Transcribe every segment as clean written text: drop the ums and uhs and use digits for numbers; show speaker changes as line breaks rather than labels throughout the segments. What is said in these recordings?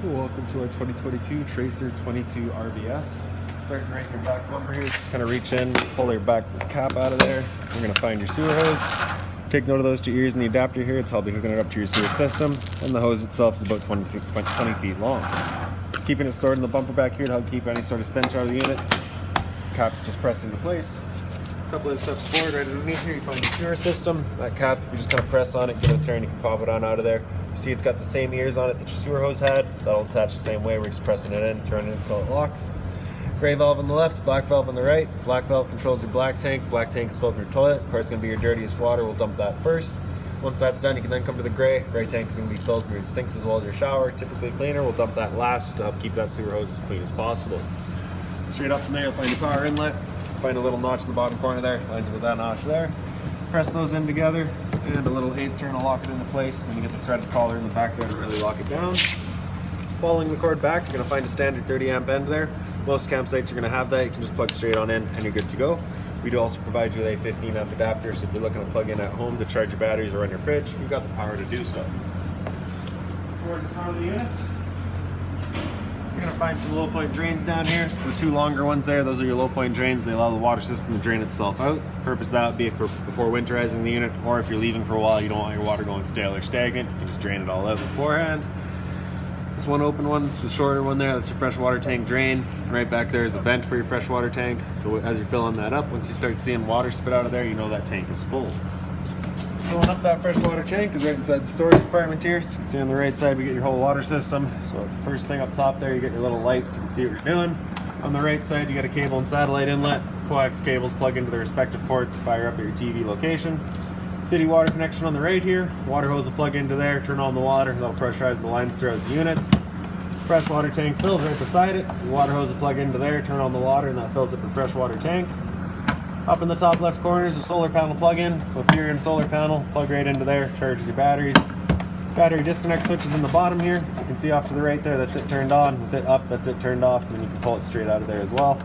Welcome to our 2022 Tracer 22 RVS. Starting right in your back bumper here, just kind of reach in, pull your back cap out of there. You're going to find your sewer hose. Take note of those two ears in the adapter here. It's how I'll be hooking it up to your sewer system. And the hose itself is about 20 feet long. Just keeping it stored in the bumper back here to help keep any sort of stench out of the unit. Cap's just pressed into place. A couple of steps forward, right underneath here, you find the sewer system. That cap, if you just kind of press on it, give it a turn, you can pop it on out of there. You see it's got the same ears on it that your sewer hose had. That'll attach the same way. We're just pressing it in, turning it until it locks. Gray valve on the left, black valve on the right. Black valve controls your black tank. Black tank is filled with your toilet. Of course, it's going to be your dirtiest water. We'll dump that first. Once that's done, you can then come to the gray. Gray tank is going to be filled with your sinks as well as your shower. Typically cleaner. We'll dump that last to help keep that sewer hose as clean as possible. Straight up from there, you'll find your power inlet. Find a little notch in the bottom corner there. Lines up with that notch there. Press those in together, and a little 1/8 turn will lock it into place. Then you get the threaded collar in the back there to really lock it down. Following the cord back, you're going to find a standard 30 amp end there. Most campsites are going to have that. You can just plug straight on in and you're good to go. We do also provide you with a 15 amp adapter, so if you're looking to plug in at home to charge your batteries or run your fridge, you've got the power to do so. Towards the front of the unit, you're going to find some low point drains down here. So the two longer ones there, those are your low point drains. They allow the water system to drain itself out. The purpose of that would be for before winterizing the unit, or if you're leaving for a while, you don't want your water going stale or stagnant, you can just drain it all out beforehand. This one open one, it's the shorter one there, that's your freshwater tank drain. Right back there is a vent for your freshwater tank. So as you're filling that up, once you start seeing water spit out of there, you know that tank is full. Filling up that freshwater tank is right inside the storage compartment here. So you can see on the right side, we get your whole water system. So first thing up top there, you get your little lights, so you can see what you're doing. On the right side, you got a cable and satellite inlet. Coax cables plug into the respective ports, fire up at your TV location. City water connection on the right here. Water hose will plug into there, turn on the water, that'll pressurize the lines throughout the unit. Freshwater tank fills right beside it. The water hose will plug into there, turn on the water, and that fills up your freshwater tank. Up in the top left corner is a solar panel plug-in. So if you're in solar panel, plug right into there, charges your batteries. Battery disconnect switch is in the bottom here. So you can see off to the right there, that's it turned on. With it up, that's it turned off, and then you can pull it straight out of there as well.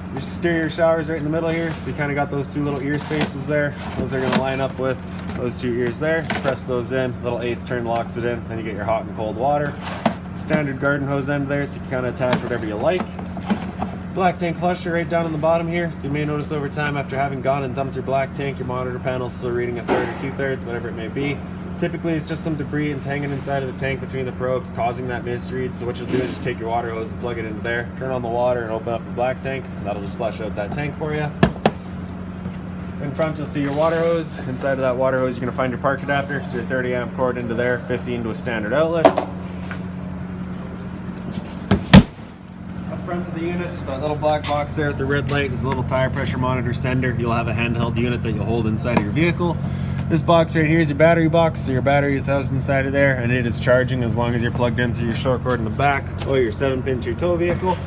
Your exterior shower is right in the middle here, so you kind of got those two little ear spaces there. Those are going to line up with those two ears there. Press those in, little 1/8 turn locks it in, then you get your hot and cold water. Standard garden hose end there, so you can kind of attach whatever you like. Black tank flusher right down on the bottom here, so you may notice over time after having gone and dumped your black tank, your monitor panel is still reading 1/3 or 2/3, whatever it may be. Typically it's just some debris that's hanging inside of the tank between the probes causing that misread. So what you'll do is just take your water hose and plug it into there, turn on the water and open up the black tank, and that'll just flush out that tank for you. In front you'll see your water hose. Inside of that water hose you're going to find your park adapter, so your 30 amp cord into there, 15 to a standard outlet. Up front of the unit, that little black box there with the red light is a little tire pressure monitor sender. You'll have a handheld unit that you'll hold inside of your vehicle. This box right here is your battery box, so your battery is housed inside of there and it is charging as long as you're plugged in through your short cord in the back or your 7-pin to your tow vehicle.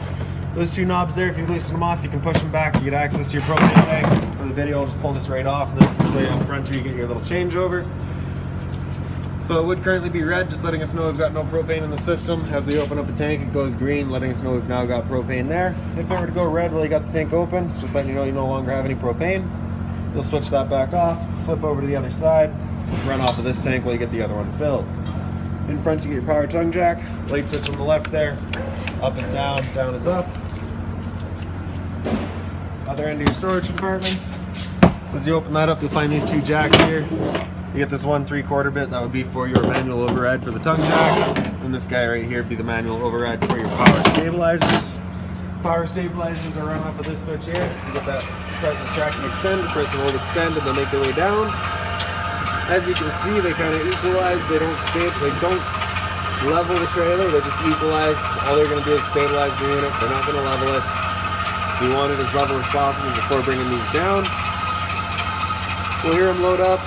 Those two knobs there, if you loosen them off, you can push them back, you get access to your propane tanks. For the video, I'll just pull this right off and then I'll show you up front here, you get your little changeover. So it would currently be red, just letting us know we've got no propane in the system. As we open up the tank, it goes green, letting us know we've now got propane there. If it were to go red while you got the tank open, it's just letting you know you no longer have any propane. You'll switch that back off, flip over to the other side, run off of this tank while you get the other one filled. In front you get your power tongue jack, light switch on the left there, up is down, down is up. Other end of your storage compartment. So as you open that up, you'll find these two jacks here. You get this 1 3/4 bit, that would be for your manual override for the tongue jack. And this guy right here would be the manual override for your power stabilizers. Power stabilizers are run off of this switch here. So you get that press the track and extend, press and hold extend, and they'll make their way down. As you can see, they kind of equalize. They don't level the trailer, they just equalize. All they're going to do is stabilize the unit. They're not going to level it. So you want it as level as possible before bringing these down. We'll hear them load up.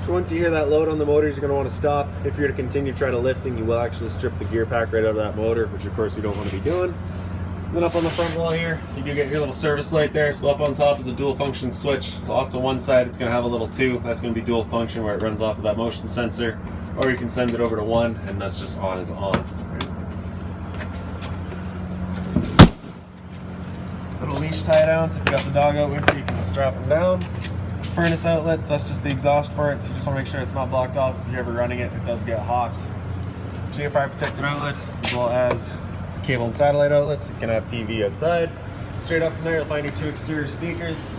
So once you hear that load on the motors, you're going to want to stop. If you're to continue to try to lifting, you will actually strip the gear pack right out of that motor, which of course we don't want to be doing. And then up on the front wall here, you do get your little service light there. So up on top is a dual function switch. Off to one side, it's going to have a little 2. That's going to be dual function where it runs off of that motion sensor. Or you can send it over to 1, and that's just on is on. Little leash tie down, so if you got the dog out with you, you can strap them down. Furnace outlets, that's just the exhaust for it, so you just want to make sure it's not blocked off. If you're ever running it, it does get hot. GFI protected outlet, as well as cable and satellite outlets. You can have TV outside. Straight up from there, you'll find your 2 exterior speakers.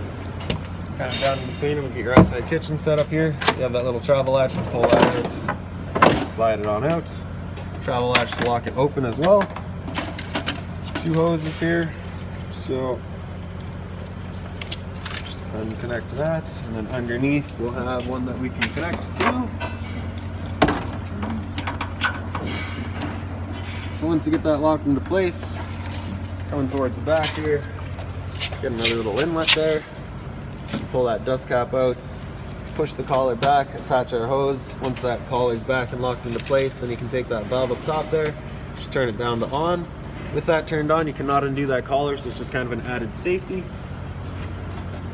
Kind of down in between them, you get your outside kitchen set up here. So you have that little travel latch to pull that out, slide it on out. Travel latch to lock it open as well. 2 hoses here, so just unconnect that, and then underneath we'll have one that we can connect to. So once you get that locked into place, coming towards the back here, get another little inlet there. Pull that dust cap out, push the collar back, attach our hose. Once that collar's back and locked into place, then you can take that valve up top there, just turn it down to on. With that turned on, you cannot undo that collar, so it's just kind of an added safety.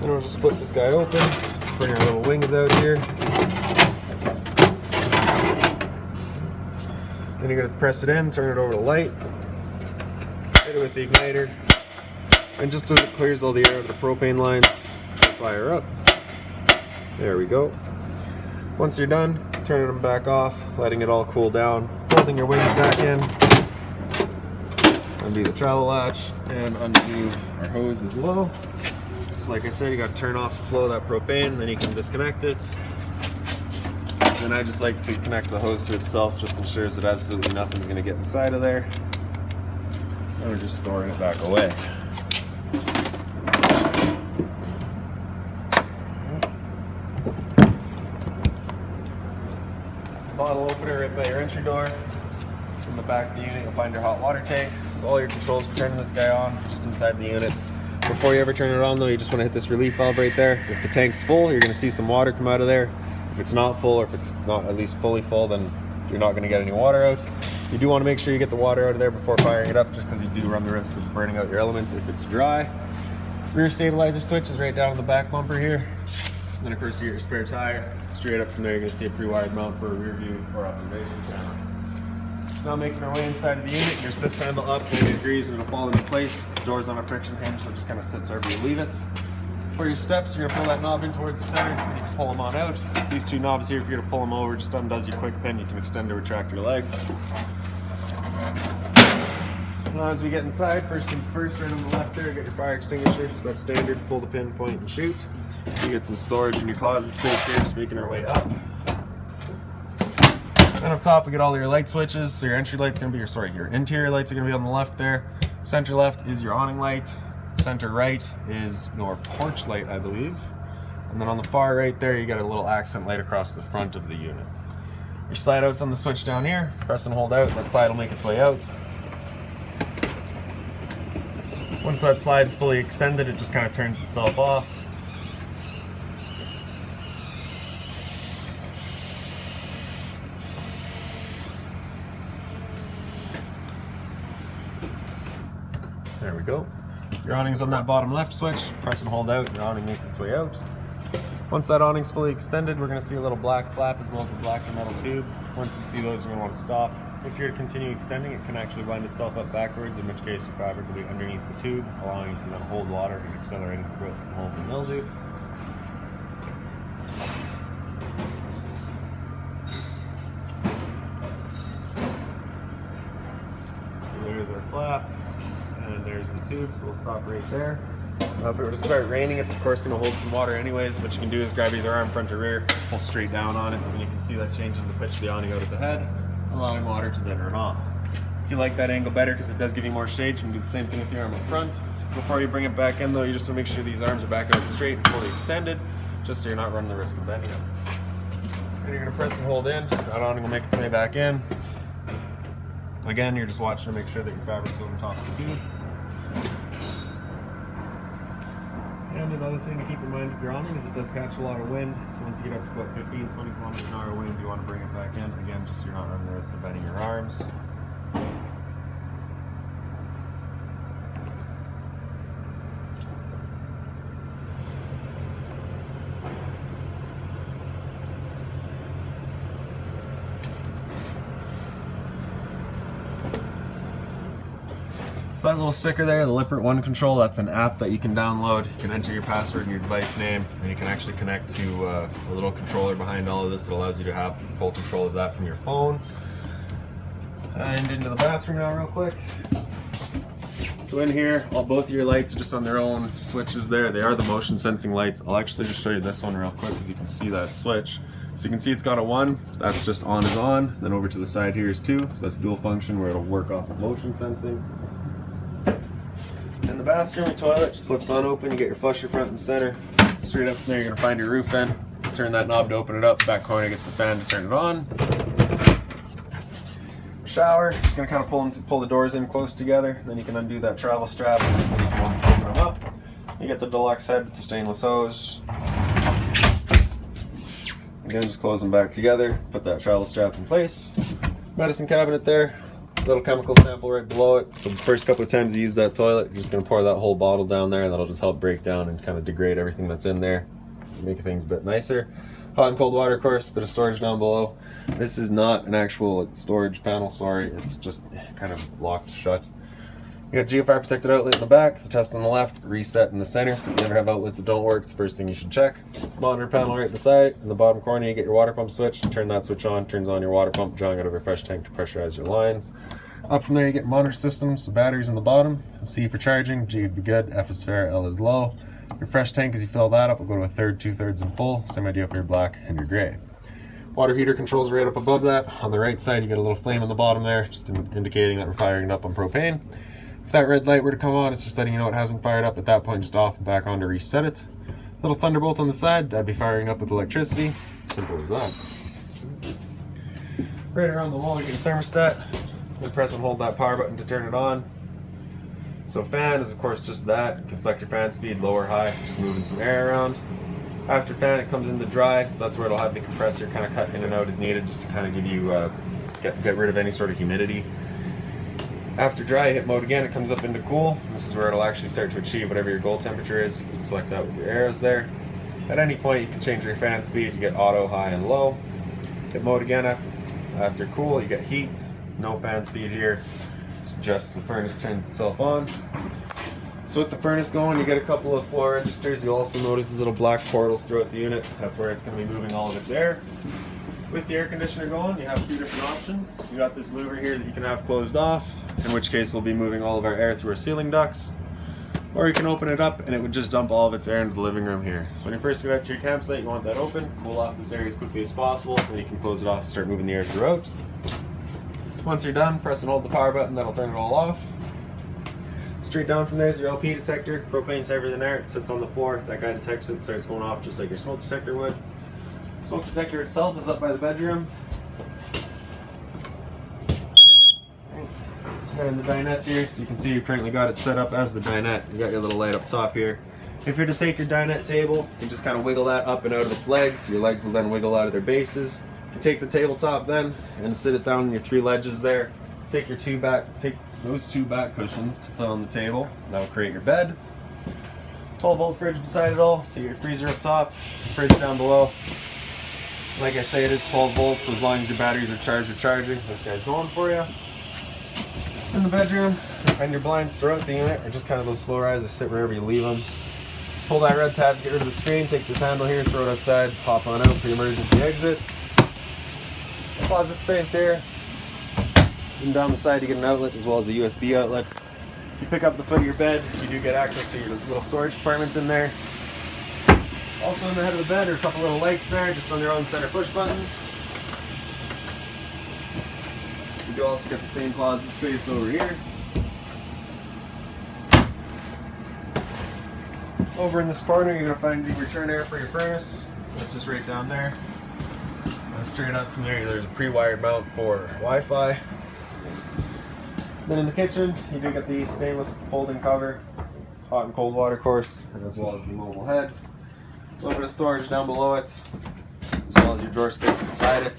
Then we'll just flip this guy open, bring our little wings out here. Then you're gonna press it in, turn it over to light, hit it with the igniter, and just as it clears all the air out of the propane lines, fire up. There we go. Once you're done, turning them back off, letting it all cool down, folding your wings back in, undo the travel latch, and undo our hose as well. Just like I said, you got to turn off the flow of that propane, then you can disconnect it. And I just like to connect the hose to itself, just ensures that absolutely nothing's going to get inside of there. And we're just storing it back away. Bottle opener right by your entry door. In the back of the unit, you'll find your hot water tank. So all your controls for turning this guy on, just inside the unit. Before you ever turn it on though, you just want to hit this relief valve right there. If the tank's full, you're going to see some water come out of there. If it's not full, or if it's not at least fully full, then you're not going to get any water out. You do want to make sure you get the water out of there before firing it up, just because you do run the risk of burning out your elements if it's dry. Rear stabilizer switch is right down on the back bumper here. And then of course you get your spare tire. Straight up from there, you're going to see a pre-wired mount for a rear view or observation camera. Now making our way inside of the unit, your assist handle up 90 degrees and it'll fall into place. The door's on a friction hinge, so it just kind of sits wherever you leave it. For your steps, you're going to pull that knob in towards the center, and you can pull them on out. These 2 knobs here, if you're going to pull them over, just undoes your quick pin. You can extend or retract your legs. Now as we get inside, first things first, right on the left there, you got your fire extinguisher. Just that standard, pull the pin, point, and shoot. You get some storage in your closet space here, just making our way up. Then up top, we get all your light switches. So your entry light's going to be your interior lights are going to be on the left there. Center left is your awning light. Center right is your porch light, I believe. And then on the far right there, you got a little accent light across the front of the unit. Your slide out's on the switch down here. Press and hold out, that slide will make its way out. Once that slide's fully extended, it just kind of turns itself off. There we go. Your awning's on that bottom left switch. Press and hold out, your awning makes its way out. Once that awning's fully extended, we're going to see a little black flap as well as a black metal tube. Once you see those, you're going to want to stop. If you're to continue extending, it can actually wind itself up backwards, in which case your fabric will be underneath the tube, allowing you to then hold water and accelerating the growth of mold and mildew. So there's our flap. And there's the tube, so we'll stop right there. If it were to start raining, it's of course going to hold some water anyways. What you can do is grab either arm, front or rear, pull straight down on it, and you can see that changes the pitch of the awning out at the head, allowing water to then run off. If you like that angle better, because it does give you more shade, you can do the same thing with your arm up front. Before you bring it back in though, you just want to make sure these arms are back out straight and fully extended, just so you're not running the risk of bending them. And you're going to press and hold in, that awning will make its way back in. Again, you're just watching to make sure that your fabric's over top of the tube. And another thing to keep in mind with your awning is it does catch a lot of wind. So once you get up to about 15, 20 kilometers an hour wind, you want to bring it back in. Again, just so you're not running the risk of bending your arms. So that little sticker there, the Lippert One Control, that's an app that you can download. You can enter your password and your device name, and you can actually connect to a little controller behind all of this that allows you to have full control of that from your phone. And into the bathroom now real quick. So in here, both of your lights are just on their own switches there. They are the motion sensing lights. I'll actually just show you this one real quick because you can see that switch. So you can see it's got a 1, that's just on is on. Then over to the side here is 2, so that's dual function where it'll work off of motion sensing. In the bathroom, your toilet just flips on open. You get your flusher front and center. Straight up from there, you're gonna find your roof vent. Turn that knob to open it up. Back corner gets the fan to turn it on. Shower, just gonna kind of pull the doors in close together. Then you can undo that travel strap and you can open them up. You get the deluxe head with the stainless hose. Again, just close them back together. Put that travel strap in place. Medicine cabinet there. Little chemical sample right below it. So the first couple of times you use that toilet, you're just gonna pour that whole bottle down there, and that'll just help break down and kind of degrade everything that's in there, make things a bit nicer. Hot and cold water, of course, bit of storage down below. This is not an actual storage panel, sorry. It's just kind of locked shut. You got GFI protected outlet in the back, so test on the left, reset in the center. So if you ever have outlets that don't work, it's the first thing you should check. Monitor panel right beside it. In the bottom corner, you get your water pump switch. Turn that switch on, turns on your water pump, drawing out of a fresh tank to pressurize your lines. Up from there, you get monitor systems, so batteries in the bottom. C for charging, G would be good, F is fair, L is low. Your fresh tank, as you fill that up, will go to a third, 2/3 and full. Same idea for your black and your gray. Water heater controls right up above that. On the right side, you get a little flame on the bottom there, just indicating that we're firing it up on propane. If that red light were to come on, it's just letting you know it hasn't fired up. At that point, just off and back on to reset it. Little thunderbolt on the side, that'd be firing up with electricity. Simple as that. Right around the wall, you get your thermostat. You press and hold that power button to turn it on. So fan is of course just that. You can select your fan speed, low or high, just moving some air around. After fan, it comes into dry, so that's where it'll have the compressor kind of cut in and out as needed, just to kind of give you get rid of any sort of humidity. After dry, hit mode again, it comes up into cool. This is where it'll actually start to achieve whatever your goal temperature is. You can select that with your arrows there. At any point, you can change your fan speed. You get auto, high, and low. Hit mode again after cool. You get heat. No fan speed here. It's just the furnace turns itself on. So with the furnace going, you get a couple of floor registers. You'll also notice these little black portals throughout the unit. That's where it's going to be moving all of its air. With the air conditioner going, you have 2 different options. You got this louver here that you can have closed off, in which case we'll be moving all of our air through our ceiling ducts. Or you can open it up and it would just dump all of its air into the living room here. So when you first get out to your campsite, you want that open. Cool off this area as quickly as possible, then you can close it off and start moving the air throughout. Once you're done, press and hold the power button, that'll turn it all off. Straight down from there is your LP detector. Propane's heavier than air, it sits on the floor. That guy detects it, starts going off just like your smoke detector would. Smoke detector itself is up by the bedroom. And the dinette's here, so you can see you currently got it set up as the dinette. You got your little light up top here. If you're to take your dinette table, you can just kind of wiggle that up and out of its legs. Your legs will then wiggle out of their bases. You can take the tabletop then and sit it down on your 3 ledges there. Take those 2 back cushions to fill on the table. That'll create your bed. 12-volt fridge beside it all. So your freezer up top, fridge down below. Like I say, it is 12 volts, so as long as your batteries are charged or charging, this guy's going for you. In the bedroom, and your blinds throughout the unit are just kind of those slow rise that sit wherever you leave them. Pull that red tab to get rid of the screen, take this handle here, throw it outside, pop on out for the emergency exit. Closet space here. And down the side you get an outlet as well as a USB outlet. You pick up the foot of your bed, you do get access to your little storage compartment in there. Also in the head of the bed are a couple little lights there, just on their own center push buttons. You do also get the same closet space over here. Over in this corner, you're going to find the return air for your furnace. So it's just right down there. And straight up from there, there's a pre-wired mount for Wi-Fi. Then in the kitchen, you do get the stainless folding cover, hot and cold water course, as well as the mobile head. A little bit of storage down below it, as well as your drawer space beside it.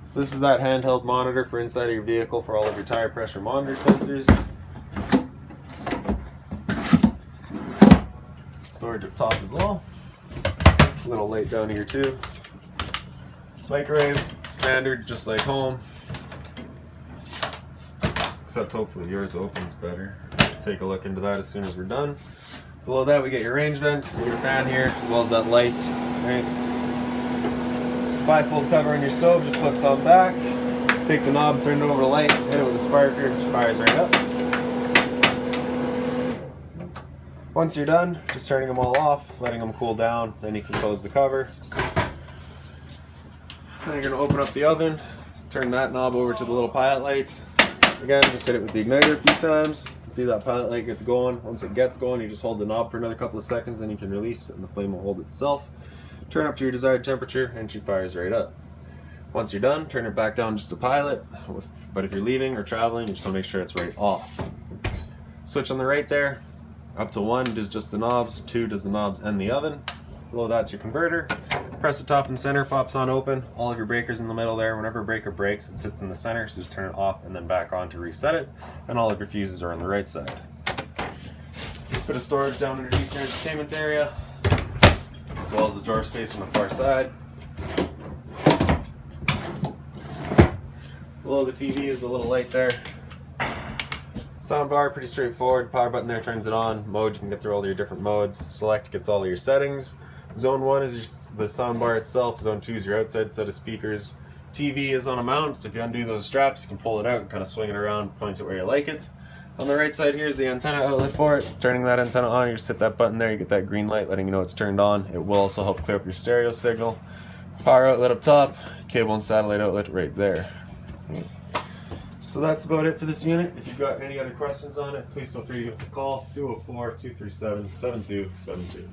So this is that handheld monitor for inside of your vehicle for all of your tire pressure monitor sensors. Storage up top as well. A little light down here too. Microwave, standard, just like home. Except hopefully yours opens better. take a look into that as soon as we're done. Below that we get your range vent, so your fan here, as well as that light. Right? Bifold cover on your stove just flips on back. Take the knob, turn it over to light, hit it with a spark here, it fires right up. Once you're done, just turning them all off, letting them cool down, then you can close the cover. Then you're going to open up the oven, turn that knob over to the little pilot light. Again, just hit it with the igniter a few times. You can see that pilot light gets going. Once it gets going, you just hold the knob for another couple of seconds and you can release and the flame will hold itself. Turn up to your desired temperature and she fires right up. Once you're done, turn it back down just to pilot. But if you're leaving or traveling, you just want to make sure it's right off. Switch on the right there. Up to 1 does just the knobs, 2 does the knobs and the oven. Below that's your converter. Press the top and center, pops on open. All of your breakers in the middle there. Whenever a breaker breaks, it sits in the center, so just turn it off and then back on to reset it. And all of your fuses are on the right side. Bit of storage down underneath your entertainment area, as well as the drawer space on the far side. Below the TV is a little light there. Soundbar, pretty straightforward. Power button there turns it on. Mode, you can get through all your different modes. Select gets all of your settings. Zone 1 is the soundbar itself. Zone 2 is your outside set of speakers. TV is on a mount, so if you undo those straps, you can pull it out and kind of swing it around, point it where you like it. On the right side here is the antenna outlet for it. Turning that antenna on, you just hit that button there, you get that green light letting you know it's turned on. It will also help clear up your stereo signal. Power outlet up top, cable and satellite outlet right there. So that's about it for this unit. If you've got any other questions on it, please feel free to give us a call, 204-237-7272.